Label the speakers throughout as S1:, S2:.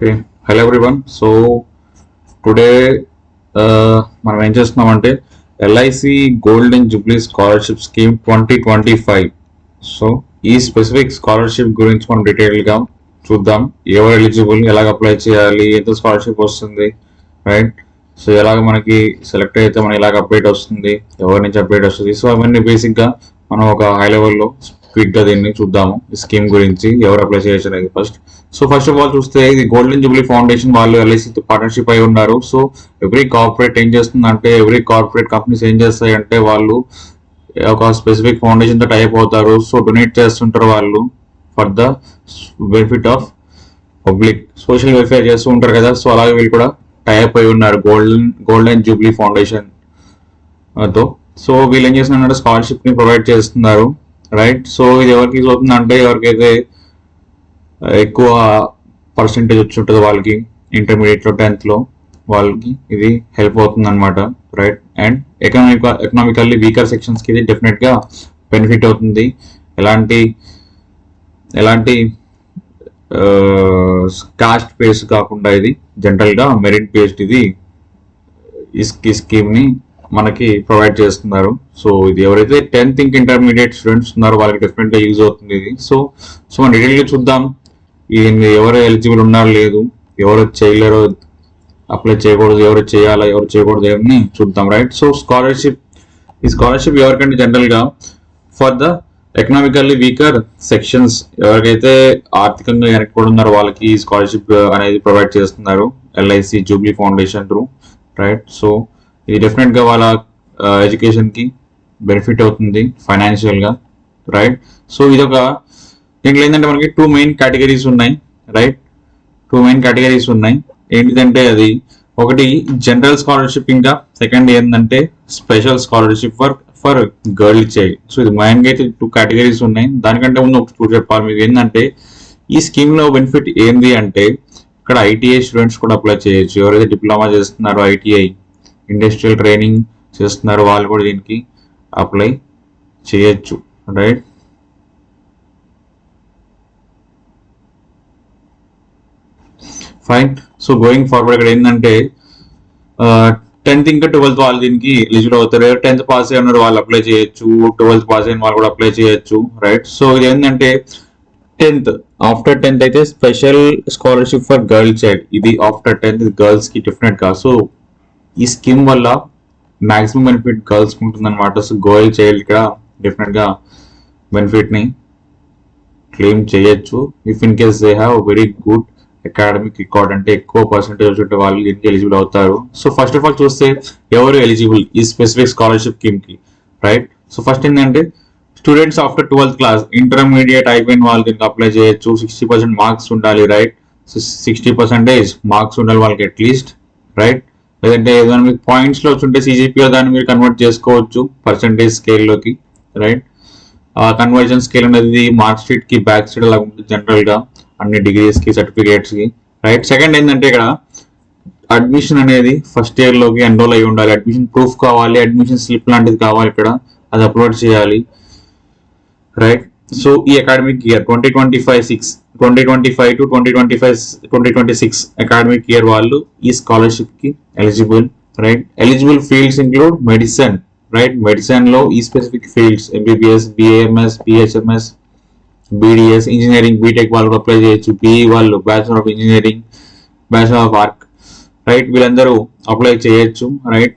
S1: Okay, hello everyone. So today మనం ఏం చేస్తున్నామంటే LIC golden Jubilee scholarship scheme 2025. So ఈ స్పెసిఫిక్ స్కాలర్షిప్ గురించి మనం డీటెయిల్గా చూద్దాం. ఎవరు ఎలిజిబుల్, ఎలాగ అప్లై చేయాలి, ఎంత స్కాలర్షిప్ వస్తుంది, రైట్? సో ఎలాగ మనకి సెలెక్ట్ అయితే మనకి ఎలాగ అప్డేట్ వస్తుంది, ఎవరి నుంచి అప్డేట్ వస్తుంది, సో అవన్నీ బేసిక్గా మనం ఒక హై లెవెల్లో క్విక్గా దీన్ని చూద్దాము. ఈ స్కీమ్ గురించి ఎవరు అప్లై చేయొచ్చు అనేది ఫస్ట్ ఆఫ్ ఆల్ చూస్తే ఇది గోల్డెన్ జూబ్లీ ఫౌండేషన్ వాళ్ళు ఎల్ఐసితో పార్ట్నర్షిప్ అయి ఉన్నారు. సో ఎవ్రీ కార్పొరేట్ ఏం చేస్తుందంటే, ఎవ్రీ కార్పొరేట్ కంపెనీస్ ఏం చేస్తాయంటే వాళ్ళు ఒక స్పెసిఫిక్ ఫౌండేషన్ తో టైప్ అవుతారు. సో డొనేట్ చేస్తుంటారు వాళ్ళు for the benefit of public, social welfare చేస్తూ ఉంటారు కదా. సో అలాగే వీళ్ళు కూడా టైప్ అయి ఉన్నారు గోల్డెన్ జూబ్లీ ఫౌండేషన్ తో. సో వీళ్ళు ఏం చేస్తున్నారంటే స్కాలర్షిప్ ని ప్రొవైడ్ చేస్తున్నారు, రైట్? సో ఇది ఎవరికి యూజ్ అవుతుందంటే, ఎవరికైతే ఎక్కువ పర్సెంటేజ్ వచ్చి ఉంటుంది వాళ్ళకి, ఇంటర్మీడియట్ లో 10th లో వాళ్ళకి ఇది హెల్ప్ అవుతుంది అనమాట, right? And economically weaker sections కి ఇది డెఫినెట్ గా బెనిఫిట్ అవుతుంది. ఎలాంటి కాస్ట్ బేస్డ్ కాకుండా ఇది జనరల్ గా మెరిట్ బేస్డ్ ఇది ఈ స్కీమ్ ని మనకి ప్రొవైడ్ చేస్తున్నారు. సో ఇది ఎవరైతే 10th ఇంటర్మీడియట్ స్టూడెంట్స్ ఉన్నారో వాళ్ళకి డెఫినెట్ గా యూజ్ అవుతుంది ఇది. సో మనం డీటెయిల్ గా చూద్దాం ఇది ఎవరు ఎలిజిబుల్ ఉన్నారు లేదు, ఎవరు చేయలేరో, అప్లై చేయకూడదు, ఎవరు చేయాలా, ఎవరు చేయకూడదు అని చూద్దాం, రైట్? సో ఈ స్కాలర్షిప్ ఎవరికంటే జనరల్ గా for the economically weaker sections, ఎవరికైతే ఆర్థికంగా వెనక్కి ఉన్నారో వాళ్ళకి ఈ స్కాలర్షిప్ అనేది ప్రొవైడ్ చేస్తున్నారు LIC Jubilee foundation through, right? So ఇది డెఫినెట్ గా వాళ్ళ ఎడ్యుకేషన్ కి బెనిఫిట్ అవుతుంది ఫైనాన్షియల్ గా, రైట్? సో ఇదొక దీంట్లో ఏంటంటే మనకి 2 మెయిన్ కేటగిరీస్ ఉన్నాయి, రైట్? 2 మెయిన్ కేటగిరీస్ ఉన్నాయి. ఏంటిదంటే అది ఒకటి జనరల్ స్కాలర్షిప్, ఇంకా సెకండ్ ఏంటంటే special scholarship for girl child. So ఇది మెయిన్గా అయితే 2 కేటగిరీస్ ఉన్నాయి. దానికంటే ముందు ఒకటి చెప్పాలి మీకు ఏంటంటే, ఈ స్కీమ్ లో బెనిఫిట్ ఏంది అంటే ఇక్కడ ఐటీఐ స్టూడెంట్స్ కూడా అప్లై చేయొచ్చు. ఎవరైతే డిప్లొమా చేస్తున్నారో, ఐటీఐ ఇండస్ట్రియల్ ట్రైనింగ్ చేస్తున్నారు, వాళ్ళు కూడా దీనికి అప్లై చేయొచ్చు, right? Fine. So going forward ఇక్కడ ఏంటంటే 10th ఇంకా 12th వాళ్ళు దీనికి ఎలిజిబుల్ అవుతారు. 10th పాస్ అయి ఉన్నారు వాళ్ళు అప్లై చేయొచ్చు, 12th పాస్ అయిన వాళ్ళు కూడా అప్లై చేయొచ్చు, రైట్? సో ఇది ఏంటంటే 10th ఆఫ్టర్ 10th అయితే special scholarship for girl child, ఇది ఆఫ్టర్ 10th గర్ల్స్ కి డెఫినెట్ గా. సో ఈ స్కీమ్ వల్ల మాక్సిమం బెనిఫిట్ గర్ల్స్ కి ఉంటుంది అనమాట. సో గర్ల్ చైల్డ్ గా డెఫినెట్ గా బెనిఫిట్ ని క్లెయిమ్ చేయొచ్చు if in case they have very good academic record, అంటే ఎక్కువ పర్సెంటేజ్ ఉంటే వాళ్ళు దీనికి ఎలిజిబుల్ అవుతారు. సో ఫస్ట్ ఆఫ్ ఆల్ చూస్తే ఎవరు ఎలిజిబుల్ ఈ స్పెసిఫిక్ స్కాలర్షిప్ స్కీమ్ కి, రైట్? సో ఫస్ట్ ఏంటంటే students after 12th class, intermediate అయిపోయిన వాళ్ళు దీనికి అప్లై చేయొచ్చు. 60% మార్క్స్ ఉండాలి, రైట్? సో 60% మార్క్స్ ఉండాలి వాళ్ళకి అట్లీస్ట్, రైట్? లేదంటే ఏదైనా మీకు పాయింట్స్ లో వచ్చుంటే సిజిపిఓ దాన్ని మీరు కన్వర్ట్ చేసుకోవచ్చు పర్సెంటేజ్ స్కేల్లోకి, రైట్? ఆ కన్వర్జన్ స్కేల్ అనేది మార్క్ షీట్ కి బ్యాక్ సైడ్ అలా ఉంటుంది జనరల్ గా అన్ని డిగ్రీస్ కి, సర్టిఫికేట్స్ కి, రైట్? సెకండ్ ఏంటంటే ఇక్కడ అడ్మిషన్ అనేది ఫస్ట్ ఇయర్ లోకి ఎన్రోల్ అయి ఉండాలి. అడ్మిషన్ ప్రూఫ్ కావాలి, అడ్మిషన్ స్లిప్ లాంటిది కావాలి, ఇక్కడ అది అప్లోడ్ చేయాలి, రైట్? సో ఈ academic year 2025 to 2026 academic year వాళ్ళు ఈ స్కాలర్షిప్ కి eligible, right? Eligible fields include medicine, right? Medicine లో ఈ specific fields MBBS, BAMS, BHMS, BDS, engineering, BTech వాళ్ళు అప్లై చేయొచ్చు. బీఈ వాళ్ళు bachelor of engineering, bachelor of art, right? వీళ్ళందరూ apply చేయొచ్చు, రైట్?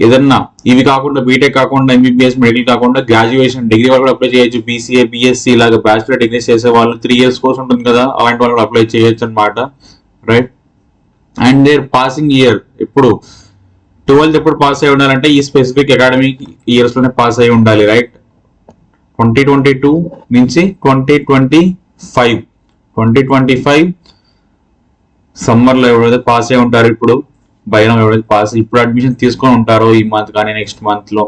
S1: ఏదన్నా ఇవి కాకుండా, బీటెక్ కాకుండా, ఎంబీబీఎస్, మెడికల్ కాకుండా గ్రాడ్యుయేషన్ డిగ్రీ వాళ్ళు కూడా అప్లై చేయొచ్చు. బీసీఏ, బీఎస్సీ ఇలాగ బ్యాచులర్ డిగ్రీస్ చేసే వాళ్ళు 3 years కోర్స్ ఉంటుంది కదా, అలాంటి వాళ్ళు కూడా అప్లై చేయొచ్చు అనమాట, right? And their passing year ఎప్పుడు 12th ఎప్పుడు పాస్ అయి ఉండాలంటే ఈ స్పెసిఫిక్ అకాడమిక్ ఇయర్స్ లోనే పాస్ అయి ఉండాలి, రైట్? 2022 నుంచి 2025 సమ్మర్ లో ఎవరైతే పాస్ అయి ఉంటారో, ఇప్పుడు బైరం ఎవరైతే పాస్ ఇప్పుడు అడ్మిషన్ తీసుకొని ఉంటారో ఈ మంత్ కానీ నెక్స్ట్ మంత్ లో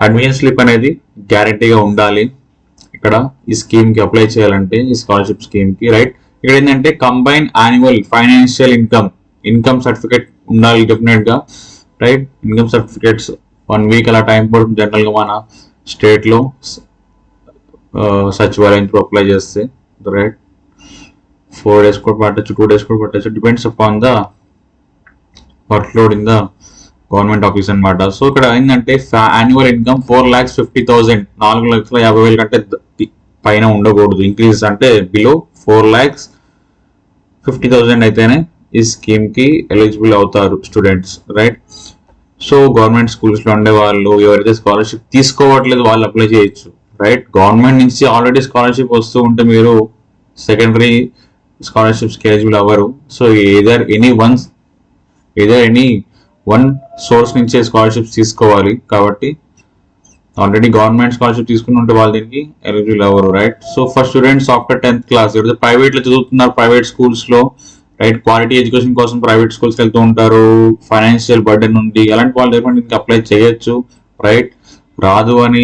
S1: అడ్మిషన్ స్లిప్ అనేది గ్యారంటీగా ఉండాలి ఇక్కడ ఈ స్కీమ్ కి అప్లై చేయాలంటే, ఈ స్కాలర్షిప్ స్కీమ్ కి, రైట్? ఇక్కడ ఏంటంటే combine annual financial income certificate ఉండాలి డెఫినెట్ గా, రైట్? ఇన్కమ్ సర్టిఫికేట్స్ 1 week అలా టైం పడుతుంది జనరల్ గా మన స్టేట్ లో సచివాలయం అప్లై చేస్తే, రైట్? 4 days కూడా పట్టచ్చు, 2 days కూడా పట్టచ్చు, depends upon the workload in the government office అనమాట. సో ఇక్కడ ఏంటంటే యాన్యువల్ ఇన్కమ్ 4,50,000, 4,50,000 కంటే పైన ఉండకూడదు. ఇంక్రీజ్ అంటే బిలో 4,50,000 అయితేనే ఈ స్కీమ్ కి ఎలిజిబుల్ అవుతారు students, right. So government schools లో ఉండే వాళ్ళు ఎవరైతే స్కాలర్షిప్ తీసుకోవట్లేదు వాళ్ళు అప్లై చేయొచ్చు, రైట్. గవర్నమెంట్ నుంచి ఆల్రెడీ స్కాలర్షిప్ వస్తూ ఉంటే మీరు సెకండరీ స్కాలర్షిప్స్ కి ఎలిజిబుల్ అవ్వరు. So either any one source నుంచే స్కాలర్షిప్స్ తీసుకోవాలి. కాబట్టి ఆల్రెడీ గవర్నమెంట్ స్కాలర్షిప్ తీసుకుని ఉంటే వాళ్ళు దీనికి ఎలిజిబుల్ అవ్వరు, right. So for students after 10th class ఎవరైతే ప్రైవేట్ లో చదువుతున్నారు, ప్రైవేట్ స్కూల్స్ లో, రైట్, క్వాలిటీ ఎడ్యుకేషన్ కోసం ప్రైవేట్ స్కూల్స్కి వెళ్తూ ఉంటారు, ఫైనాన్షియల్ బర్డెన్ నుండి, అలాంటి వాళ్ళు దీనికి అప్లై చేయొచ్చు, రైట్. రాదు అని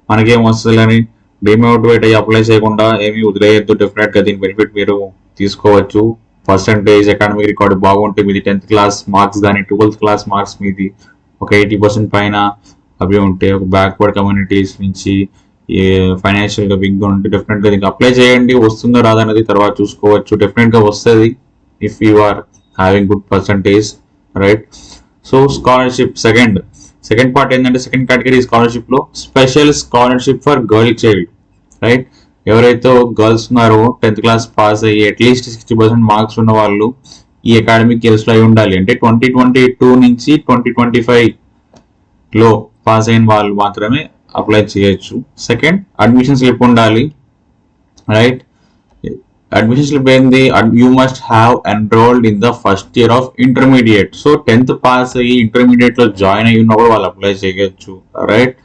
S1: మనకేం వస్తుందని డిమోటివేట్ అయ్యి అప్లై చేయకుండా ఏమీ వదిలేయద్దు. డెఫినెట్ గా దీని బెనిఫిట్ మీరు తీసుకోవచ్చు. పర్సంటేజ్ అకాడమిక్ రికార్డు బాగుంటే మీది 10th క్లాస్ మార్క్స్ కానీ 12th క్లాస్ మార్క్స్ మీది ఒక 80% పైన అవి ఉంటే, ఒక బ్యాక్వర్డ్ కమ్యూనిటీస్ నుంచి ఫైనాన్షియల్ గా బిగ్ గా ఉంటే డెఫినెట్ గా దీనికి అప్లై చేయండి. వస్తుందో రాదనేది తర్వాత చూసుకోవచ్చు. డెఫినెట్ గా వస్తుంది if you are having good percentage, right. So scholarship second part ఏంటంటే సెకండ్ కేటగిరీ స్కాలర్షిప్ లో special scholarship for girl child, right. ఎవరైతే గర్ల్స్ ఉన్నారో 10th క్లాస్ పాస్ అయ్యి అట్లీస్ట్ 60% మార్క్స్ ఉన్న వాళ్ళు ఈ అకాడమిక్ ఇయర్స్ లో అయి ఉండాలి. అంటే 2022 నుంచి 2025 లో పాస్ అయిన వాళ్ళు మాత్రమే అప్లై చేయొచ్చు. సెకండ్, అడ్మిషన్ స్లిప్ ఉండాలి, రైట్. అడ్మిషన్ స్లిప్ ఏంది, you must have enrolled in the first year of intermediate. So 10th pass అయ్యి ఇంటర్మీడియట్ లో జాయిన్ అయ్యి ఉన్నప్పుడు వాళ్ళు అప్లై చేయొచ్చు, రైట్.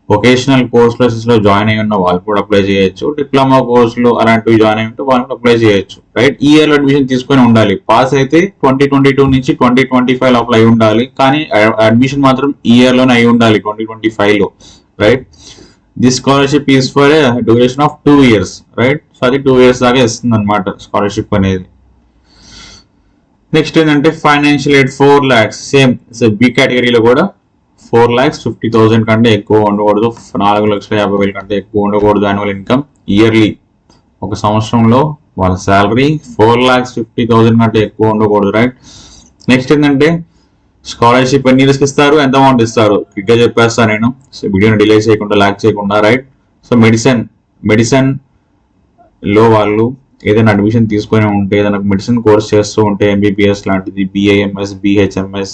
S1: వొకేషనల్ కోర్సెస్ లో జాయిన్ అయ్యి ఉన్న వాళ్ళు కూడా అప్లై చేయొచ్చు. డిప్లొమా కోర్సులు అలాంటివి జాయిన్ అయ్యి ఉంటే వాళ్ళు అప్లై చేయొచ్చు, రైట్. ఈ ఇయర్ లో అడ్మిషన్ తీసుకొని ఉండాలి. పాస్ అయితే 2022 నుంచి 2025 లోపల అయి ఉండాలి, కానీ అడ్మిషన్ మాత్రం ఈ ఇయర్ లోనే అయి ఉండాలి, 2025 లో, right. This scholarship is for duration of 2 years, right. So అది 2 years దాకా ఇస్తుంది అనమాట స్కాలర్షిప్ అనేది. నెక్స్ట్ ఏంటంటే financial aid 4 lakhs, same B కేటగిరీలో కూడా 4,50,000 కంటే ఎక్కువ ఉండకూడదు, 4,50,000 కంటే ఎక్కువ ఉండకూడదు. యాన్యువల్ ఇన్కమ్ ఇయర్లీ ఒక సంవత్సరంలో వాళ్ళ శాలరీ 4,50,000 కంటే ఎక్కువ ఉండకూడదు, రైట్. నెక్స్ట్ ఏంటంటే స్కాలర్షిప్ ఎన్ని ఇయర్స్కి ఇస్తారు, ఎంత అమౌంట్ ఇస్తారు, క్విక్గా చెప్పేస్తాను నేను. సో వీడియోని డిలే చేయకుండా, ల్యాక్ చేయకుండా, రైట్. సో మెడిసిన్ లో వాళ్ళు ఏదైనా అడ్మిషన్ తీసుకొని ఉంటే, ఏదైనా మెడిసిన్ కోర్స్ చేస్తూ ఉంటే, ఎంబీబీఎస్ లాంటిది, BAMS, BHMS,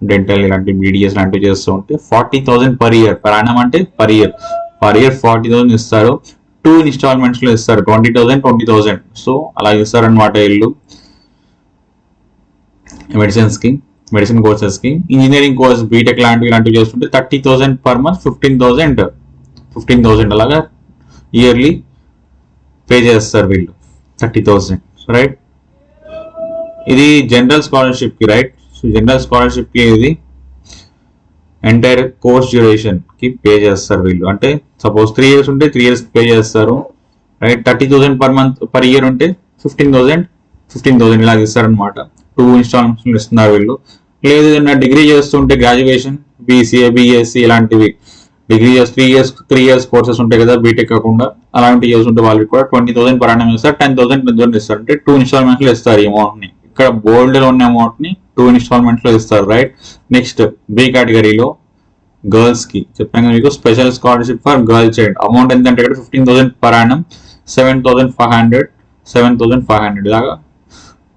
S1: డెంటల్ ఇలాంటి BDS లాంటివి చేస్తూ ఉంటే 40,000 per year, per annum అంటే పర్ ఇయర్ 40,000 ఇస్తారు. 2 installments లో ఇస్తారు, 20,000. సో అలా ఇస్తారనమాట వీళ్ళు మెడిసిన్ కోర్సెస్ కి. ఇంజనీరింగ్ కోర్స్ బీటెక్ ఇలాంటివి చేస్తుంటే 30,000 per month, 15,000 అలాగా ఇయర్లీ పే చేస్తారు వీళ్ళు, 30,000, రైట్. ఇది జనరల్ స్కాలర్షిప్ కి, రైట్. సో జనరల్ స్కాలర్షిప్ కి ఇది ఎంటైర్ కోర్స్ డ్యూరేషన్ కి పే చేస్తారు వీళ్ళు. అంటే సపోజ్ 3 years ఉంటే 3 years పే చేస్తారు, right. 30,000 per month, per year ఉంటే 15,000 ఇలా ఇస్తారనమాట. 2 installments ఇస్తున్నారు వీళ్ళు. లేదు డిగ్రీ చేస్తుంటే గ్రాడ్యుయేషన్, BCA, BSc ఇలాంటివి డిగ్రీ 3 years కోర్సెస్ ఉంటాయి కదా బీటెక్ కాకుండా, అలాంటి ఇయర్స్ ఉంటే వాళ్ళకి కూడా 20,000 per annum ఇస్తారు. 10,000 ఇస్తారు, అంటే 2 installments లో ఇస్తారు ఈ అమౌంట్ ని. ఇక్కడ బోల్డ్ లో ఉన్న అమౌంట్ ని 2 installments లో ఇస్తారు, రైట్. నెక్స్ట్ బి కేటగిరీలో గర్ల్స్ కి చెప్పాను మీకు special scholarship for girl child. Amount ఎంతంటే ఇక్కడ 15,000 per annum, 7,500 లాగా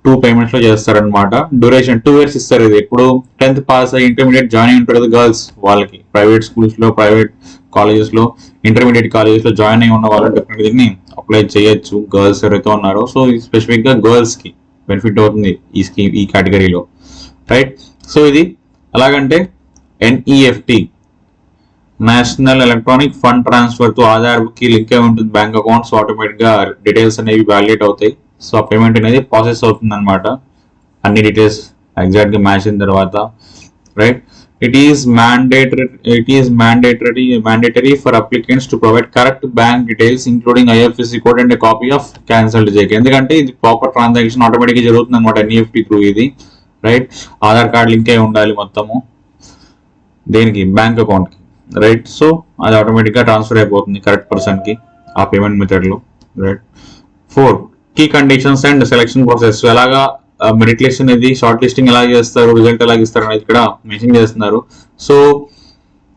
S1: 2 payments లో చేస్తారనమాట. డ్యూరేషన్ 2 years ఇస్తారు. ఇది ఎప్పుడు 10th పాస్ అయ్యి ఇంటర్మీడియట్ జాయిన్ అయి ఉంటారు కదా గర్ల్స్, వాళ్ళకి ప్రైవేట్ స్కూల్స్ లో, ప్రైవేట్ కాలేజెస్ లో, ఇంటర్మీడియట్ కాలేజెస్ లో జాయిన్ అయి ఉన్న వాళ్ళు డెఫినెట్ దీన్ని అప్లై చేయొచ్చు, గర్ల్స్ ఎవరైతే ఉన్నారో. సో స్పెసిఫిక్ గా గర్ల్స్ కి బెనిఫిట్ అవుతుంది ఈ స్కీమ్, ఈ కేటగిరీలో, రైట్. సో ఇది అలాగంటే NEFT, national electronic fund transfer తో ఆధార్ కి లింక్ అయి ఉంటుంది బ్యాంక్ అకౌంట్స్. ఆటోమేటిక్ గా డీటెయిల్స్ అనేవి వ్యాలిడేట్ అవుతాయి. సో ఆ పేమెంట్ అనేది ప్రాసెస్ అవుతుంది అనమాట, అన్ని డీటెయిల్స్ ఎగ్జాక్ట్ గా మ్యాచ్ అయిన తర్వాత, right. It is mandatory for applicants to provide correct bank details including IFSC code and a copy of cancelled check. ఎందుకంటే ఇది ప్రాపర్ ట్రాన్సాక్షన్ ఆటోమేటిక్ గా జరుగుతుంది అనమాట NEFT త్రూ ఇది, రైట్. ఆధార్ కార్డ్ లింక్ అయి ఉండాలి మొత్తము దేనికి, బ్యాంక్ అకౌంట్ కి, రైట్. సో అది ఆటోమేటిక్ గా ట్రాన్స్ఫర్ అయిపోతుంది కరెక్ట్ పర్సన్ కి ఆ పేమెంట్ మెథడ్ లో, right. 4 key conditions and selection process. ఎలాగా మెరిట్ లిస్ట్ అనేది షార్ట్ లిస్టింగ్ ఎలా చేస్తారు, రిజల్ట్ ఎలా ఇస్తారు అనేది ఇక్కడ మెన్షన్ చేస్తున్నారు. So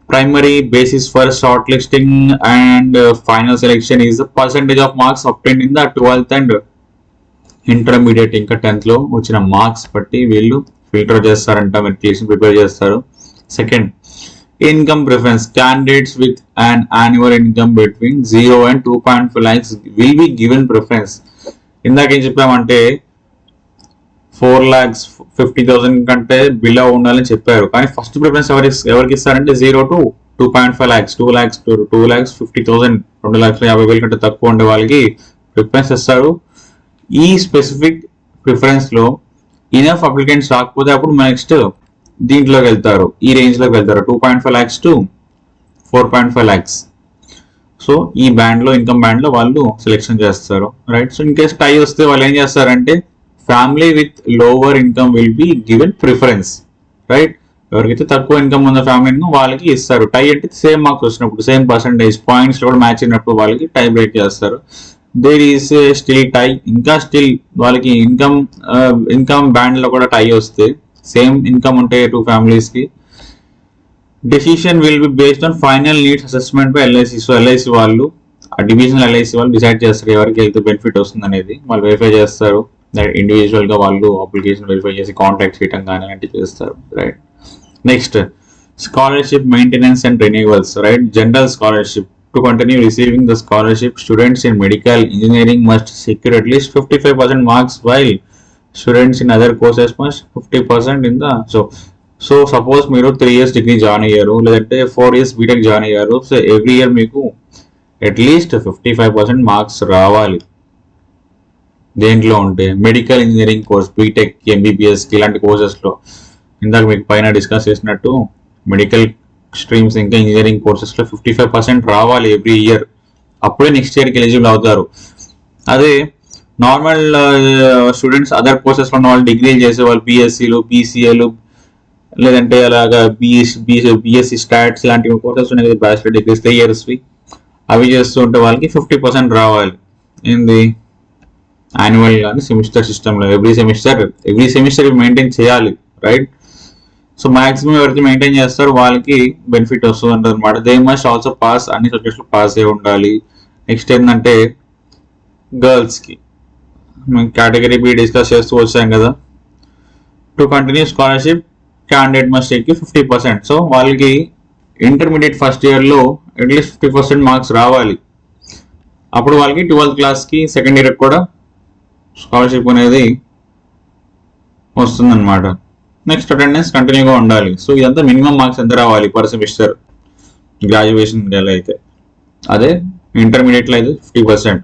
S1: primary basis for short listing and final selection is the percentage of marks obtained in the 12th and intermediate ఇంకా 10th లో వచ్చిన మార్క్స్ బట్టి వీళ్ళు ఫిల్టర్ చేస్తారంట, మెరిట్ లిస్ట్ ప్రిపేర్ చేస్తారు. Second, income preference. Candidates with an annual income between 0 and 2.5 lakhs will be given preference. ఇందాక ఏం చెప్పామంటే 4,50,000 కంటే బిలో ఉండాలని చెప్పారు, కానీ ఫస్ట్ ప్రిఫరెన్స్ ఎవరికి ఇస్తారంటే 0 to 2.5 lakhs, 2,50,000, 2,50,000 కంటే తక్కువ ఉండే వాళ్ళకి ప్రిఫరెన్స్ ఇస్తారు. ఈ స్పెసిఫిక్ ప్రిఫరెన్స్ లో ఇనఫ్ అప్లికెంట్స్ రాకపోతే అప్పుడు నెక్స్ట్ దీంట్లోకి వెళ్తారు, ఈ రేంజ్ లోకి వెళ్తారు, 2.5 lakhs to 4.5 lakhs. సో ఈ బ్యాండ్ లో, ఇన్కమ్ బ్యాండ్ లో వాళ్ళు సెలెక్షన్ చేస్తారు, రైట్. సో ఇన్ కేస్ టై వస్తే వాళ్ళు ఏం చేస్తారంటే family with lower income will be given preference, right. ఎవరికైతే తక్కువ ఇన్కమ్ ఉన్న ఫ్యామిలీ వాళ్ళకి ఇస్తారు. టై అంటే సేమ్ మార్క్స్ వచ్చినప్పుడు, సేమ్ పర్సెంటేజ్ పాయింట్స్ కూడా మ్యాచ్ అయినప్పుడు వాళ్ళకి టై బ్రేక్ చేస్తారు. దేర్ ఈస్ స్టిల్ టై, ఇంకా స్టిల్ వాళ్ళకి ఇన్కమ్ బ్యాండ్ లో కూడా టై వస్తే, సేమ్ ఇన్కమ్ ఉంటాయి టూ ఫ్యామిలీస్ కి, decision will be based on final needs assessment by LIC. So LIC వాళ్ళు, ఆ డివిజనల్ ఎల్ఐసి వాళ్ళు డిసైడ్ చేస్తారు ఎవరికి హెల్త్ బెనిఫిట్ వస్తుంది అనేది. వాళ్ళు వెరిఫై చేస్తారు, ఇండివిజువల్ గా వాళ్ళు అప్లికేషన్ వెరిఫై చేసి కాంటాక్ట్ చేయడం కానీ అలాంటివి చేస్తారు, right. Next, scholarship maintenance and renewals, right. General scholarship. To continue receiving the scholarship, students in medical engineering must secure at least 55% marks, while students in other courses must 50% in the. So suppose మీరు 3 years degree join అయ్యారు, లేదంటే 4 years BTech join అయ్యారు. So every year మీకు at least 55% marks రావాలి. దేంట్లో ఉంటే medical engineering course, BTech, MBBS ఇలాంటి కోర్సెస్లో, ఇందాక మీకు పైన డిస్కస్ చేసినట్టు మెడికల్ స్ట్రీమ్స్ ఇంకా ఇంజనీరింగ్ కోర్సెస్ లో 55% రావాలి ఎవ్రీ ఇయర్. అప్పుడే నెక్స్ట్ ఇయర్ కి ఎలిజిబుల్ అవుతారు. అదే నార్మల్ స్టూడెంట్స్ అదర్ కోర్సెస్ లో ఉన్న వాళ్ళు, డిగ్రీలు చేసే వాళ్ళు, బీఎస్సీలు, బీసీఏలు, లేదంటే అలాగా బిఎస్సీ స్టాట్స్ ఇలాంటి కోర్సెస్ ఉన్నాయి కదా, బ్యాచిలర్ డిగ్రీస్ 3 years అవి చేస్తూ ఉంటే వాళ్ళకి 50% రావాలి. ఏంది యాన్యువల్ కానీ సెమిస్టర్ సిస్టమ్ లో ఎవ్రీ సెమిస్టర్ మెయింటైన్ చేయాలి, రైట్. సో మాక్సిమం ఎవరికి మెయింటైన్ చేస్తారు వాళ్ళకి బెనిఫిట్ వస్తుంది అంటారు అనమాట. దే మస్ట్ ఆల్సో పాస్, అన్ని సబ్జెక్ట్స్ లో పాస్ అయి ఉండాలి. నెక్స్ట్ ఏంటంటే గర్ల్స్ కి మేము కేటగిరీ బి డిస్కస్ చేస్తూ వచ్చాం కదా. To continue scholarship candidate must take 50%. So వాళ్ళకి ఇంటర్మీడియట్ ఫస్ట్ ఇయర్ లో అట్లీస్ట్ 50% మార్క్స్ రావాలి. అప్పుడు వాళ్ళకి 12th class కి సెకండ్ ఇయర్ కూడా స్కాలర్షిప్ అనేది వస్తుంది అనమాట. నెక్స్ట్ అటెండెన్స్ కంటిన్యూగా ఉండాలి. సో ఇదంతా మినిమం మార్క్స్ ఎంత రావాలి పర్ సెమిస్టర్ గ్రాడ్యుయేషన్ అయితే, అదే ఇంటర్మీడియట్లో అయితే 50%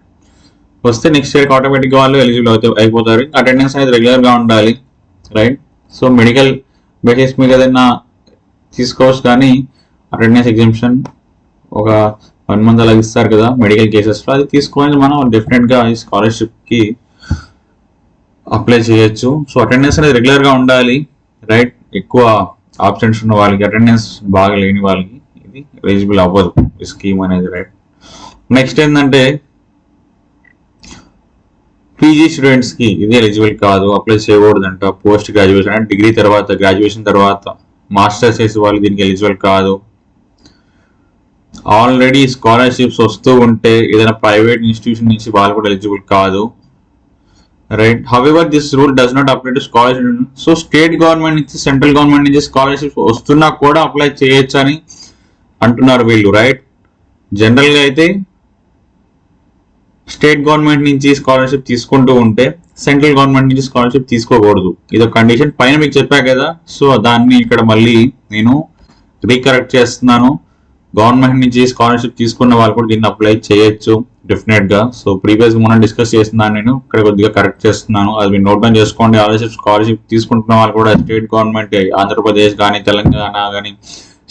S1: వస్తే నెక్స్ట్ ఇయర్కి ఆటోమేటిక్గా వాళ్ళు ఎలిజిబుల్ అయిపోతారు. అటెండెన్స్ అనేది రెగ్యులర్గా ఉండాలి, రైట్. సో మెడికల్ బేసిస్ మీద ఏదైనా తీసుకోవచ్చు, కానీ అటెండెన్స్ ఎగ్జామ్షన్ ఒక 1 month అలా ఇస్తారు కదా మెడికల్ కేసెస్లో, అది తీసుకొని మనం డెఫినెట్గా ఈ స్కాలర్షిప్కి అప్లై చేయొచ్చు. సో అటెండెన్స్ అనేది రెగ్యులర్గా ఉండాలి, రైట్. ఎక్కువ ఆబ్సెంట్స్ ఉన్న వాళ్ళకి, అటెండెన్స్ బాగా లేని వాళ్ళకి ఇది ఎలిజిబుల్ అవ్వదు ఈ స్కీమ్ అనేది, రైట్. నెక్స్ట్ ఏంటంటే పీజీ స్టూడెంట్స్ కి ఇది ఎలిజిబుల్ కాదు, అప్లై చేయకూడదంట. పోస్ట్ గ్రాడ్యుయేషన్ అంటే డిగ్రీ తర్వాత, గ్రాడ్యుయేషన్ తర్వాత మాస్టర్స్ చేసే వాళ్ళు దీనికి ఎలిజిబుల్ కాదు. ఆల్రెడీ స్కాలర్షిప్స్ వస్తూ ఉంటే ఏదైనా ప్రైవేట్ ఇన్స్టిట్యూషన్ నుంచి వాళ్ళు కూడా ఎలిజిబుల్ కాదు, right. However this rule does not apply to scholarship. So state government నుంచి, సెంట్రల్ గవర్నమెంట్ నుంచి స్కాలర్షిప్స్ వస్తున్నా కూడా అప్లై చేయొచ్చు అని అంటున్నారు వీళ్ళు, రైట్. జనరల్ గా అయితే స్టేట్ గవర్నమెంట్ నుంచి స్కాలర్షిప్ తీసుకుంటూ ఉంటే సెంట్రల్ గవర్నమెంట్ నుంచి స్కాలర్షిప్ తీసుకోకూడదు, ఇదో కండిషన్ పైన మీకు చెప్పా కదా. సో దాన్ని ఇక్కడ మళ్ళీ నేను రీకరెక్ట్ చేస్తున్నాను. గవర్నమెంట్ నుంచి స్కాలర్షిప్ తీసుకున్న వాళ్ళు కూడా దీన్ని అప్లై చేయొచ్చు డెఫినెట్ గా. సో ప్రీవియస్ మనం డిస్కస్ చేస్తున్నాను, నేను ఇక్కడ కొద్దిగా కరెక్ట్ చేస్తున్నాను, అది మీరు నోట్ డౌన్ చేసుకోండి. స్కాలర్షిప్ తీసుకుంటున్న వాళ్ళు కూడా స్టేట్ గవర్నమెంట్, ఆంధ్రప్రదేశ్ కానీ తెలంగాణ కానీ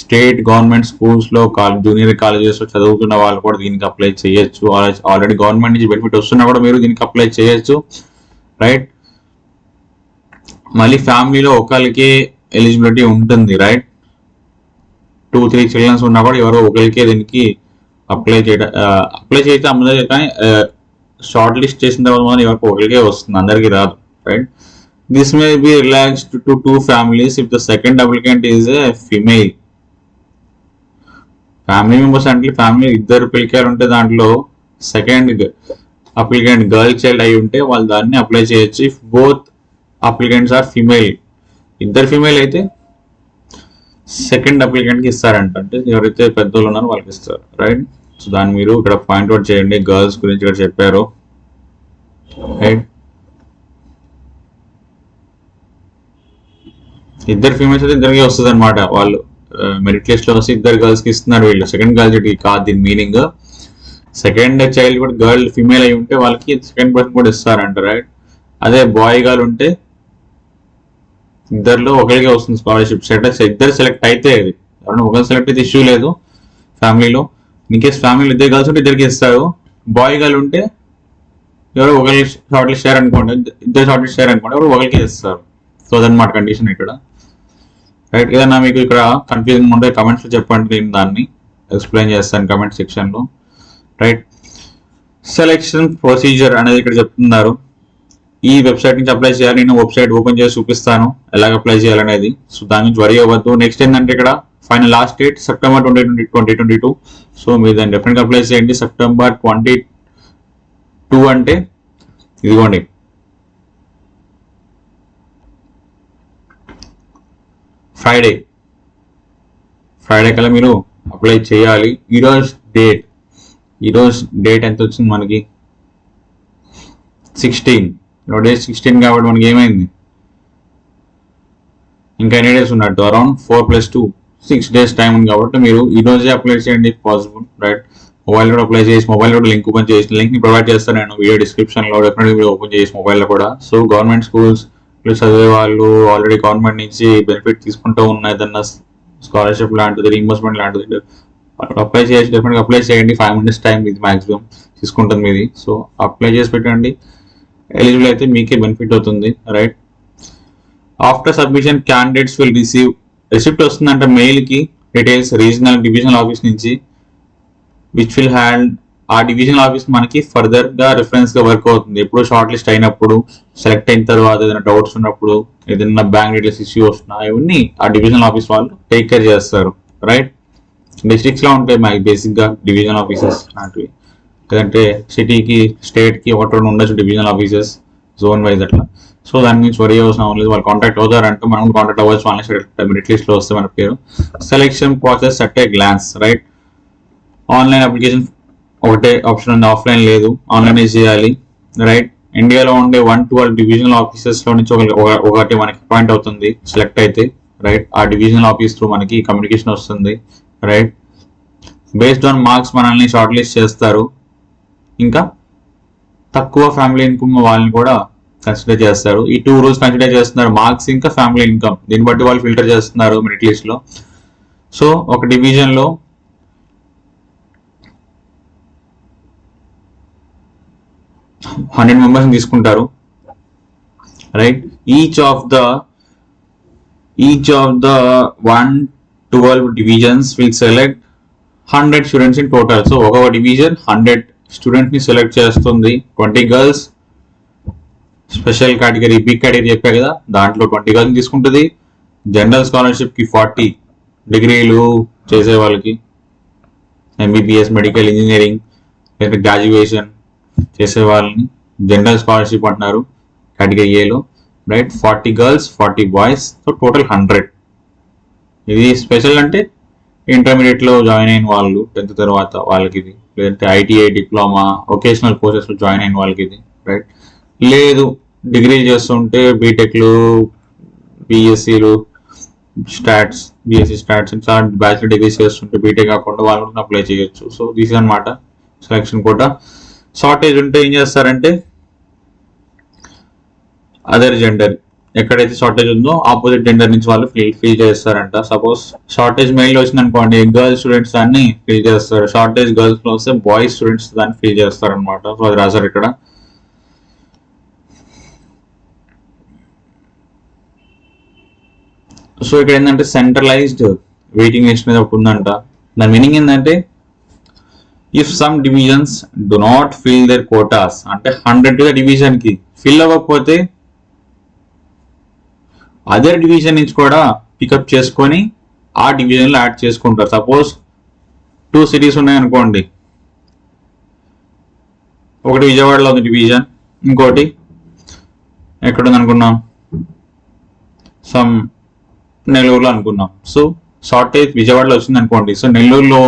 S1: స్టేట్ గవర్నమెంట్ స్కూల్స్ లో, జూనియర్ కాలేజెస్ లో చదువుతున్న వాళ్ళు కూడా దీనికి అప్లై చేయొచ్చు. ఆల్రెడీ గవర్నమెంట్ నుంచి బెనిఫిట్ వస్తున్నా కూడా మీరు దీనికి అప్లై చేయొచ్చు, రైట్. మళ్ళీ ఫ్యామిలీలో ఒకరికి ఎలిజిబిలిటీ ఉంటుంది, రైట్. 2-3 చిల్డ్రన్స్ ఉన్నా కూడా ఎవరో ఒకరికే దీనికి అప్లై చేయడం, అప్లై చేస్తే అమలు కానీ షార్ట్ లిస్ట్ చేసిన తర్వాత మనం ఎవరికి ఒకరికే వస్తుంది, అందరికీ రాదు, right. This may be relaxed to 2 families if the second applicant is a female. Family members అంటే ఫ్యామిలీ ఇద్దరు పిల్లకాయలు ఉంటే దాంట్లో సెకండ్ అప్లికెంట్ గర్ల్ చైల్డ్ అయి ఉంటే వాళ్ళు దాన్ని అప్లై చేయొచ్చు. If both applicants or female, ఇద్దరు ఫిమేల్ అయితే సెకండ్ అప్లికెంట్కి ఇస్తారంట, అంటే ఎవరైతే పెద్దోళ్ళు ఉన్నారో వాళ్ళకి ఇస్తారు, రైట్. సో దాన్ని మీరు ఇక్కడ పాయింట్ అవుట్ చేయండి. గర్ల్స్ గురించి ఇక్కడ చెప్పారు, రైట్. ఇద్దరు ఫీమేల్స్ అయితే ఇద్దరికి వస్తుంది అనమాట. వాళ్ళు మెరిట్ లిస్ట్ లో వస్తే ఇద్దరు గర్ల్స్ కి ఇస్తున్నారు వీళ్ళు, సెకండ్ గర్ల్స్ కాదు దీని మీనింగ్. సెకండ్ చైల్డ్ కూడా గర్ల్ ఫీమేల్ అయి ఉంటే వాళ్ళకి సెకండ్ పర్సన్ కూడా ఇస్తారంట, రైట్. అదే బాయ్ గర్ల్ ఉంటే ఇద్దరిలో ఒకరికి వస్తుంది స్కాలర్షిప్. ఇద్దరు సెలెక్ట్ అయితే అది ఎవరైనా ఒకరు సెలెక్ట్ అయితే ఇష్యూ లేదు ఫ్యామిలీలో. ఇన్కేస్ ఫ్యామిలీలో ఇద్దరు గర్ల్స్ ఉంటే ఇద్దరికి ఇస్తారు. బాయ్ గర్ల్ ఉంటే ఎవరు ఒకరికి షార్ట్ లిస్ట్ చేయాలనుకోండి, ఇద్దరు షార్ట్ లిస్ట్ చేయాలనుకోండి ఎవరు ఒకరికి ఇస్తారు. సో అదనమాట కండిషన్ ఇక్కడ, రైట్. ఏదన్నా మీకు ఇక్కడ కన్ఫ్యూజన్ ఉంటే కమెంట్స్లో చెప్పండి, నేను దాన్ని ఎక్స్ప్లెయిన్ చేస్తాను కమెంట్ సెక్షన్లో, రైట్. సెలెక్షన్ ప్రొసీజర్ అనేది ఇక్కడ చెప్తున్నారు. ఈ వెబ్సైట్ నుంచి అప్లై చేయాలి. నేను వెబ్సైట్ ఓపెన్ చేసి చూపిస్తాను ఎలాగ అప్లై చేయాలనేది. సో దాని నుంచి వరీ అవ్వద్దు. నెక్స్ట్ ఏంటంటే ఇక్కడ final last date September 2022. So మీరు దాన్ని డెఫినెట్గా అప్లై చేయండి. సెప్టెంబర్ 22 అంటే ఇదిగోండి ఫ్రైడే కల్లా మీరు అప్లై చేయాలి. ఈరోజు డేట్ ఎంత వచ్చింది మనకి 16. డేట్ 16 కాబట్టి మనకి ఏమైంది, ఇంకా ఎన్ని డేస్ ఉన్నట్టు, అరౌండ్ 4+2 6 days టైం ఉంది. కాబట్టి మీరు ఈ రోజే అప్లై చేయండి పాసిబుల్, రైట్. మొబైల్ కూడా అప్లై చేసి మొబైల్ కూడా లింక్ ఓపెన్ చేసి లింక్ ని ప్రొవైడ్ చేస్తాను నేను వీడియో డిస్క్రిప్షన్ లో, డెఫినెట్గా మీరు ఓపెన్ చేసి మొబైల్లో కూడా. సో గవర్నమెంట్ స్కూల్స్ చదివే వాళ్ళు ఆల్రెడీ గవర్నమెంట్ నుంచి బెనిఫిట్ తీసుకుంటూ ఉన్నాయి, ఏదన్నా స్కాలర్షిప్ లాంటిది రీఇంబర్స్మెంట్ లాంటిది అప్లై చేసి డెఫినెట్గా అప్లై చేయండి. 5 minutes టైం ఇది మాక్సిమం తీసుకుంటుంది మీది. సో అప్లై చేసి పెట్టండి. ఎలిజిబుల్ అయితే మీకే బెనిఫిట్ అవుతుంది, right. After submission candidates will receive receipt వస్తుందంటే మెయిల్ కి డీటెయిల్స్ రీజనల్ డివిజనల్ ఆఫీస్ నుంచి, విచ్ విల్ హ్యాండ్ ఆ డివిజనల్ ఆఫీస్ మనకి ఫర్దర్ గా రిఫరెన్స్ గా వర్క్ అవుతుంది. ఎప్పుడు షార్ట్ లిస్ట్ అయినప్పుడు, సెలెక్ట్ అయిన తర్వాత ఏదైనా డౌట్స్ ఉన్నప్పుడు, ఏదైనా బ్యాంక్ డీటెయిల్స్ ఇష్యూ వస్తున్నా ఇవన్నీ ఆ డివిజనల్ ఆఫీస్ వాళ్ళు టేక్ కేర్ చేస్తారు, రైట్. డిస్ట్రిక్ట్స్ లో ఉంటాయి మాకు బేసిక్ గా డివిజనల్ ఆఫీసెస్ లాంటివి, లేదంటే సిటీకి స్టేట్ కి ఒకటి ఉండొచ్చు డివిజనల్ ఆఫీసెస్ జోన్ వైజ్ అట్లా. సో దాని నుంచి వరీ అవసరం లేదు. వాళ్ళు కాంటాక్ట్ అవుతారంటే మనం కాంటాక్ట్ అవ్వచ్చు, వాళ్ళని మెరిట్ లిస్ట్ లో వస్తే మన పేరు. Selection process at a glance, right. Online application ఒకటే ఆప్షన్ ఉంది, ఆఫ్లైన్ లేదు, ఆన్లైన్ చేయాలి, రైట్. ఇండియాలో ఉండే 112 డివిజనల్ ఆఫీసెస్ లో నుంచి ఒకటి మనకి పాయింట్ అవుతుంది సెలెక్ట్ అయితే, రైట్. ఆ డివిజనల్ ఆఫీస్ త్రూ మనకి కమ్యూనికేషన్ వస్తుంది, రైట్. బేస్డ్ ఆన్ మార్క్స్ మనల్ని షార్ట్ లిస్ట్ చేస్తారు. ఇంకా తక్కువ ఫ్యామిలీ ఇన్కమ్ వాళ్ళని కూడా కన్సిడర్ చేస్తారు. ఈ 2 rules కన్సిడర్ చేస్తున్నారు, మార్క్స్ ఇంకా ఫ్యామిలీ ఇన్కమ్. దీన్ని బట్టి వాళ్ళు ఫిల్టర్ చేస్తున్నారు మెరిట్ లిస్ట్ లో. సో ఒక డివిజన్ లో 100 members తీసుకుంటారు, right. Each of the 112 divisions will select 100 students in total. So ఒక్కొక్క డివిజన్ 100 స్టూడెంట్ ని సెలెక్ట్ చేస్తుంది. 20 girls special category, B category చెప్పా కదా, దాంట్లో 20 girls తీసుకుంటుంది. జనరల్ స్కాలర్షిప్ కి 40 డిగ్రీలు చేసే వాళ్ళకి, ఎంబీబీఎస్, మెడికల్, ఇంజనీరింగ్ లేదా గ్రాడ్యుయేషన్ చేసే వాళ్ళని జనరల్ స్కాలర్షిప్ అంటున్నారు కేటగిరీ ఏలో, right. 40 girls 40 boys, so total 100. ఇది స్పెషల్ అంటే ఇంటర్మీడియట్ లో జాయిన్ అయిన వాళ్ళు 10th తర్వాత వాళ్ళకి ఇది, లేదంటే ఐటీఐ, డిప్లొమా, వొకేషనల్ కోర్సెస్ లో జాయిన్ అయిన వాళ్ళకి ఇది, రైట్. లేదు డిగ్రీ చేస్తుంటే బీటెక్లు, బిఎస్సీలు, stats, BSc stats, bachelor degrees చేస్తుంటే బీటెక్ కాకుండా వాళ్ళు అప్లై చేయొచ్చు. సో దిస్ అనమాట సెలక్షన్ కోటా. షార్టేజ్ ఉంటే ఏం చేస్తారంటే అదర్ జెండర్ ఎక్కడైతే షార్టేజ్ ఉందో ఆపోజిట్ జెండర్ నుంచి వాళ్ళు ఫిల్ చేస్తారంట. సపోజ్ షార్టేజ్ మెయిల్ వచ్చింది అనుకోండి, గర్ల్స్ స్టూడెంట్స్ దాన్ని ఫిల్ చేస్తారు. షార్టేజ్ గర్ల్స్ లో వస్తే బాయ్స్ స్టూడెంట్స్ దాన్ని ఫిల్ చేస్తారు అనమాట. సో అది రాశారు ఇక్కడ. సో ఇక్కడ ఏంటంటే సెంట్రలైజ్డ్ వెయిటింగ్ లిస్ట్ మీద ఒకటి ఉందంట. దాని మీనింగ్ ఏంటంటే if some divisions do not fill their quotas, అంటే 100 డివిజన్ కి ఫిల్ అవ్వకపోతే అదర్ డివిజన్ నుంచి కూడా పికప్ చేసుకొని ఆ డివిజన్ లో యాడ్ చేసుకుంటారు. సపోజ్ 2 సిటీస్ ఉన్నాయనుకోండి, ఒకటి విజయవాడలో ఉంది డివిజన్, ఇంకోటి ఎక్కడుంది అనుకున్నాం, సమ్ నెల్లూరులో అనుకున్నాం. సో షార్టేజ్ విజయవాడలో వచ్చింది అనుకోండి, సో నెల్లూరులో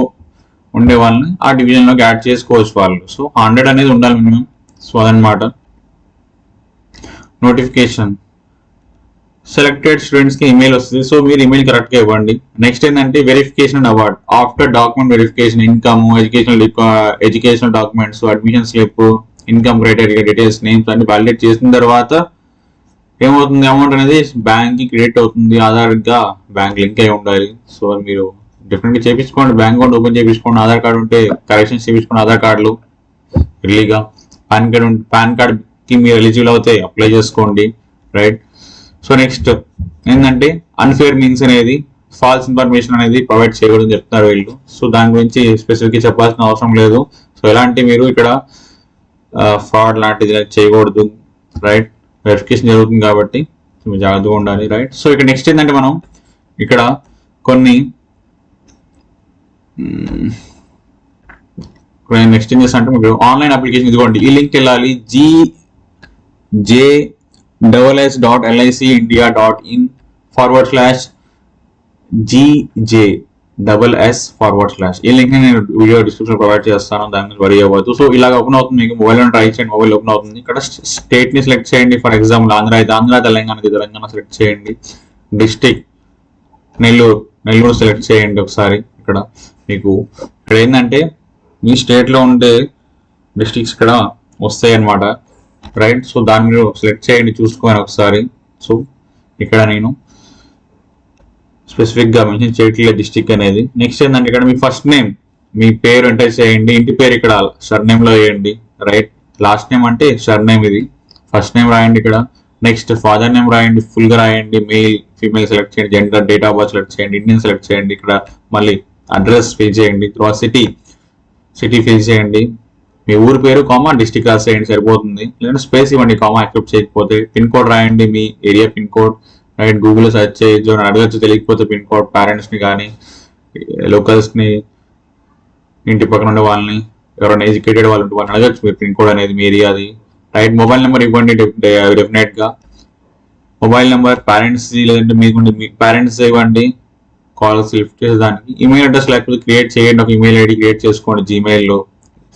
S1: ఉండే వాళ్ళని ఆ డివిజన్ లోకి యాడ్ చేసుకోవచ్చు వాళ్ళు. సో 100 అనేది ఉండాలి మినిమం. సో అదనమాట. నోటిఫికేషన్ సెలెక్టెడ్ స్టూడెంట్స్ కి ఇమెయిల్ వస్తుంది, సో మీరు ఇమెయిల్ కరెక్ట్ గా ఇవ్వండి. నెక్స్ట్ ఏంటంటే verification and award. After document verification, income, educational documents, admission slip, income criteria details, names అన్ని వాలిడేట్ చేసిన తర్వాత ఏమవుతుంది, అమౌంట్ అనేది బ్యాంక్ కి క్రెడిట్ అవుతుంది. ఆధార్ గా బ్యాంక్ లింక్ అయి ఉండాలి. సో మీరు డెఫినెట్గా చేయించుకోండి, బ్యాంక్ అకౌంట్ ఓపెన్ చేయించుకోండి, ఆధార్ కార్డు ఉంటే కరెక్షన్స్ చేయించుకోండి, ఆధార్ కార్డులు ఎర్లీగా. పాన్ కార్డ్ కి మీరు ఎలిజిబుల్ అవుతే అప్లై చేసుకోండి, రైట్. సో నెక్స్ట్ ఏంటంటే అన్ఫేర్ మీన్స్ అనేది, ఫాల్స్ ఇన్ఫర్మేషన్ అనేది ప్రొవైడ్ చేయకూడదని చెప్తున్నారు వీళ్ళు. సో దాని గురించి స్పెసిఫిక్గా చెప్పాల్సిన అవసరం లేదు. సో ఎలాంటి మీరు ఇక్కడ ఫ్రాడ్ లాంటిది చేయకూడదు, రైట్. వెరిఫికేషన్ జరుగుతుంది కాబట్టి మీరు జాగ్రత్తగా ఉండాలి, రైట్. సో ఇక్కడ నెక్స్ట్ ఏంటంటే మనం ఇక్కడ కొన్ని నెక్స్ట్ ఏం చేస్తా అంటే మీకు ఆన్లైన్ అప్లికేషన్ ఇదిగోండి, ఈ లింక్ వెళ్ళాలి, GJSLIC.India.in/GJSS/. ఈ లింక్ నేను వీడియో డిస్క్రిప్షన్ ప్రొవైడ్ చేస్తాను, దాని మీద వరీ అవ్వద్దు. సో ఇలాగ ఓపెన్ అవుతుంది, మీకు మొబైల్ ట్రై చేయండి, మొబైల్ ఓపెన్ అవుతుంది. ఇక్కడ స్టేట్ ని సెలెక్ట్ చేయండి. ఫర్ ఎగ్జాంపుల్ ఆంధ్ర అయితే ఆంధ్ర, తెలంగాణ సెలెక్ట్ చేయండి. డిస్ట్రిక్ట్ నెల్లూరు సెలెక్ట్ చేయండి. ఒకసారి ఇక్కడ మీకు ఇక్కడ ఏంటంటే మీ స్టేట్ లో ఉండే డిస్ట్రిక్ట్స్ ఇక్కడ వస్తాయి అన్నమాట, రైట్. సో దాన్ని మీరు సెలెక్ట్ చేయండి, చూసుకోండి ఒకసారి. సో ఇక్కడ నేను స్పెసిఫిక్ గా మెన్షన్ చేయట్లేదు డిస్ట్రిక్ట్ అనేది. నెక్స్ట్ ఏంటంటే ఇక్కడ మీ ఫస్ట్ నేమ్, మీ పేరు ఎంటర్ చేయండి, ఇంటి పేరు ఇక్కడ సర్ నేమ్ లో వేయండి, రైట్. లాస్ట్ నేమ్ అంటే సర్ నేమ్, ఇది ఫస్ట్ నేమ్ రాయండి ఇక్కడ. నెక్స్ట్ ఫాదర్ నేమ్ రాయండి, ఫుల్ గా రాయండి, మెయిల్ ఫీమేల్ సెలెక్ట్ చేయండి, gender, date of birth select చేయండి, ఇండియన్ సెలెక్ట్ చేయండి. ఇక్కడ మళ్ళీ అడ్రస్ ఫిల్ చేయండి, తర్వాత సిటీ ఫిల్ చేయండి, మీ ఊరి పేరు కామా డిస్ట్రిక్ట్ రాసేయండి సరిపోతుంది. లేదంటే స్పేస్ ఇవ్వండి కామా యాక్సెప్ట్ చేయకపోతే. పిన్ కోడ్ రాయండి, మీ ఏరియా పిన్ కోడ్, రైట్. గూగుల్లో సెర్చ్ చేయొచ్చు, అడగచ్చు తెలియకపోతే పిన్ కోడ్. పేరెంట్స్ ని కానీ లోకల్స్ ని, ఇంటి పక్కన ఉండే వాళ్ళని, ఎవరైనా ఎడ్యుకేటెడ్ వాళ్ళు ఉంటే వాళ్ళని అడగచ్చు మీరు పిన్ కోడ్ అనేది మీ ఏరియాది, రైట్. మొబైల్ నెంబర్ ఇవ్వండి డెఫినెట్ గా. మొబైల్ నెంబర్ పేరెంట్స్ లేదంటే మీకుండి మీ పేరెంట్స్ ఇవ్వండి, కాల్స్ లిఫ్ట్ చేసేదానికి. ఈమెయిల్ అడ్రస్ లేకపోతే క్రియేట్ చేయండి, ఒక ఈమెయిల్ ఐడి క్రియేట్ చేసుకోండి జీమెయిల్లో,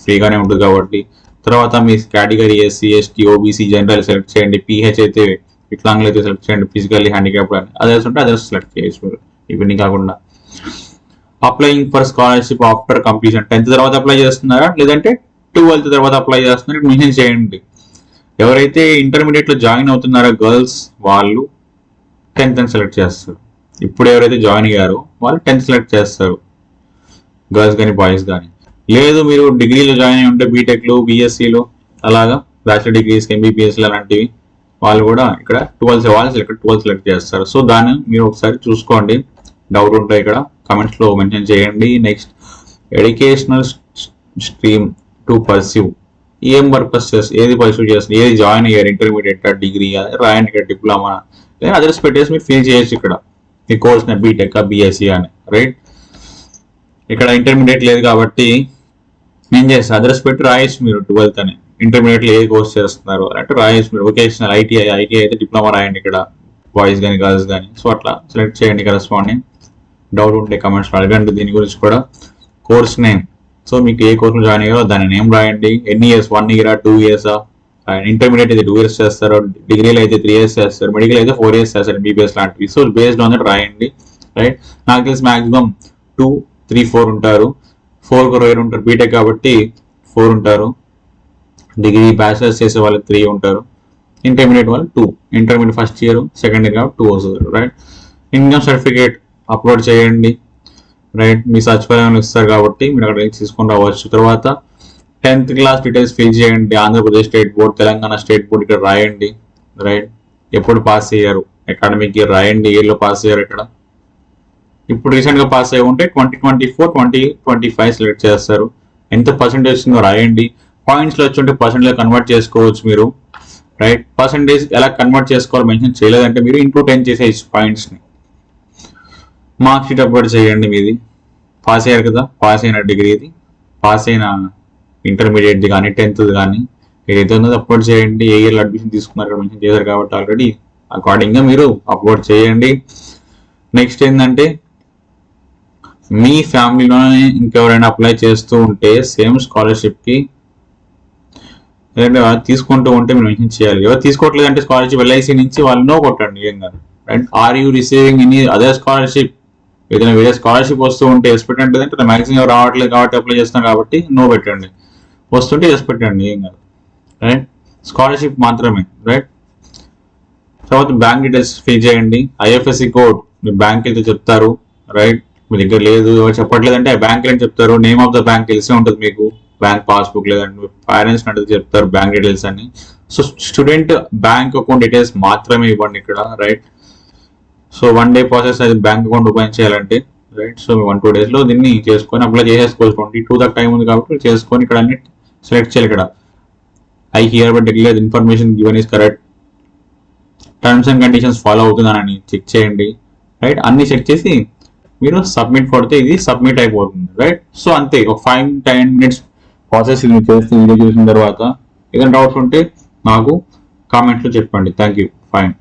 S1: ఫ్రీగానే ఉంటుంది కాబట్టి. తర్వాత మీ category SC, ST, OBC, general select చేయండి. పిహెచ్ అయితే వికలాంగులు అయితే సెలెక్ట్ చేయండి, ఫిజికల్లీ హ్యాండిక్యాప్డ్ అని. అదర్స్ ఉంటే అదర్స్ సెలెక్ట్ చేయొచ్చు మీరు, ఇవన్నీ కాకుండా. Applying for scholarship after completion, 10th తర్వాత అప్లై చేస్తున్నారా లేదంటే 12th తర్వాత అప్లై చేస్తున్నారా మెన్షన్ చేయండి. ఎవరైతే ఇంటర్మీడియట్ లో జాయిన్ అవుతున్నారో గర్ల్స్, వాళ్ళు 10th అని సెలెక్ట్ చేస్తారు. ఇప్పుడు ఎవరైతే జాయిన్ అయ్యారో వాళ్ళు 10th సెలెక్ట్ చేస్తారు, గర్ల్స్ కానీ బాయ్స్ కానీ. లేదు మీరు డిగ్రీలో జాయిన్ అయి ఉంటే బీటెక్లు, బీఎస్సీలు, అలాగా బ్యాచిలర్ డిగ్రీస్, ఎంబీబీఎస్ అలాంటివి, వాళ్ళు కూడా ఇక్కడ 12 సెలెక్ట్ చేస్తారు. సో దాన్ని మీరు ఒకసారి చూసుకోండి, డౌట్ ఉంటే ఇక్కడ కమెంట్స్ లో మెన్షన్ చేయండి. Next educational stream to pursue, ఏం పర్పస్ చేస్తారు, ఏది పర్స్యూ చేస్తారు, ఏది జాయిన్ అయ్యారు, ఇంటర్మీడియట్, డిగ్రీ, రాయండి ఇక్కడ, డిప్లొమా లేదా అదర్స్ పెట్టేసి మీరు ఫిల్ చేయొచ్చు ఇక్కడ ఈ కోర్స్ బీటెక్, బీఎస్సీ అని, రైట్. ఇక్కడ ఇంటర్మీడియట్ లేదు కాబట్టి ఏం చేస్తారు, అదర్స్ పెట్టి రాయొచ్చు మీరు 12th అని. ఇంటర్మీడియట్ లో ఏ కోర్స్ చేస్తున్నారు అంటే రాయొచ్చు మీరు. వొకేషనల్, ఐటీఐ అయితే డిప్లొమా రాయండి ఇక్కడ, బాయ్స్ కానీ గర్ల్స్ కానీ. సో అట్లా సెలెక్ట్ చేయండి కరెస్పాండింగ్. డౌట్ ఉంటే కమెంట్స్ అడగండి దీని గురించి కూడా. కోర్స్ నేమ్, సో మీకు ఏ కోర్స్ జాయిన్ అయ్యారో దాని నేమ్ రాయండి. ఎన్ని ఇయర్స్, 1 year 2 years, ఇంటర్మీడియట్ అయితే 2 years చేస్తారు, డిగ్రీలో అయితే 3 years చేస్తారు, మెడికల్ అయితే 4 years చేస్తారు, బీబీఎస్ లాంటివి. సో బేస్డ్ ఆన్ దట్ రాయండి, రైట్. నాకు తెలిసి మాక్సిమం 2, 3, 4 ఉంటారు. 4 ఉంటారు, బీటెక్ కాబట్టి 4 ఉంటారు, డిగ్రీ బ్యాచిలర్స్ చేసే వాళ్ళు 3 ఉంటారు, ఇంటర్మీడియట్ వాళ్ళు 2. Intermediate first year, second year కాబట్టి 2 వస్తుంది, రైట్. ఇన్కమ్ సర్టిఫికేట్ అప్లోడ్ చేయండి, రైట్. మీ సచివాలయంలో ఇస్తారు కాబట్టి మీరు అక్కడ తీసుకొని రావచ్చు. తర్వాత 10th క్లాస్ డీటెయిల్స్ ఫిల్ చేయండి. Andhra Pradesh state board, Telangana state board ఇక్కడ రాయండి, రైట్. ఎప్పుడు పాస్ అయ్యారు, అకాడమిక్ ఇయర్ రాయండి, ఇయర్లో పాస్ అయ్యారు ఇక్కడ. ఇప్పుడు రీసెంట్ గా పాస్ అయ్యి ఉంటే 2024, 2025 సెలెక్ట్ చేస్తారు. ఎంత పర్సెంటేజ్ వస్తుందో రాయండి. పాయింట్స్లో వచ్చి పర్సెంటేజ్ కన్వర్ట్ చేసుకోవచ్చు మీరు, రైట్. పర్సెంటేజ్ ఎలా కన్వర్ట్ చేసుకోవాలి మెన్షన్ చేయలేదంటే మీరు ఇంటూ 10 చేసేయచ్చు పాయింట్స్ని. మార్క్ షీట్ అప్లోడ్ చేయండి. మీది పాస్ అయ్యారు కదా, పాస్ అయిన డిగ్రీది, పాస్ అయిన ఇంటర్మీడియట్ది కానీ 10th కానీ ఏదైతే ఉందో అప్లోడ్ చేయండి. ఏ ఇయర్లో అడ్మిషన్ తీసుకున్నారు మెన్షన్ చేశారు కాబట్టి ఆల్రెడీ, అకార్డింగ్గా మీరు అప్లోడ్ చేయండి. నెక్స్ట్ ఏంటంటే మీ ఫ్యామిలీలోనే ఇంకెవరైనా అప్లై చేస్తూ ఉంటే సేమ్ స్కాలర్షిప్కి లేదంటే తీసుకుంటూ ఉంటే మీరు మెన్షన్ చేయాలి. ఎవరు తీసుకోవట్లేదంటే స్కాలర్షిప్ ఎల్ఐసి నుంచి వాళ్ళు నో కొట్టండి, ఏం కాదు, right. Are you receiving any other scholarship, ఏదైనా వేరే స్కాలర్షిప్ వస్తూ ఉంటే ఎస్ పెట్టండి. అంటే మ్యాక్సిమం రావట్లేదు కాబట్టి అప్లై చేస్తాం కాబట్టి నో పెట్టండి, వస్తుంటే ఎస్ పెట్టండి, ఏం కాదు, రైట్. స్కాలర్షిప్ మాత్రమే, రైట్. తర్వాత బ్యాంక్ డీటెయిల్స్ ఫిల్ చేయండి. ఐఎఫ్ఎస్సి కోడ్ మీ బ్యాంక్ అయితే చెప్తారు, రైట్. మీ దగ్గర లేదు ఎవరు చెప్పట్లేదంటే బ్యాంక్ అని చెప్తారు. నేమ్ ఆఫ్ ద బ్యాంక్ తెలిసే ఉంటుంది మీకు, బ్యాంక్ పాస్బుక్ లేదంటే పేరెంట్స్ అంటే చెప్తారు బ్యాంక్ డీటెయిల్స్ అని. So student bank account details మాత్రమే ఇవ్వండి ఇక్కడ, రైట్. సో 1 day ప్రాసెస్ అది బ్యాంక్ అకౌంట్ ఓపెన్ చేయాలంటే, రైట్. సో 1-2 daysలో దీన్ని చేసుకొని అప్లై చేసేసుకోవచ్చు. 22 దాకా టైం ఉంది కాబట్టి చేసుకొని ఇక్కడ అన్ని సెలెక్ట్ చేయాలి. ఇక్కడ I here but declare information given is correct, terms and conditions follow అవుతుందని చెక్ చేయండి, రైట్. అన్ని చెక్ చేసి మీరు సబ్మిట్ కొడితే ఇది సబ్మిట్ అయిపోతుంది, రైట్. సో అంతే, ఒక 5-10 minutes ప్రాసెస్ ఇది చేస్తే వీడియో చూసిన తర్వాత ఏదైనా డౌట్స్ ఉంటే నాకు కామెంట్లో చెప్పండి. Thank you. ఫైన్.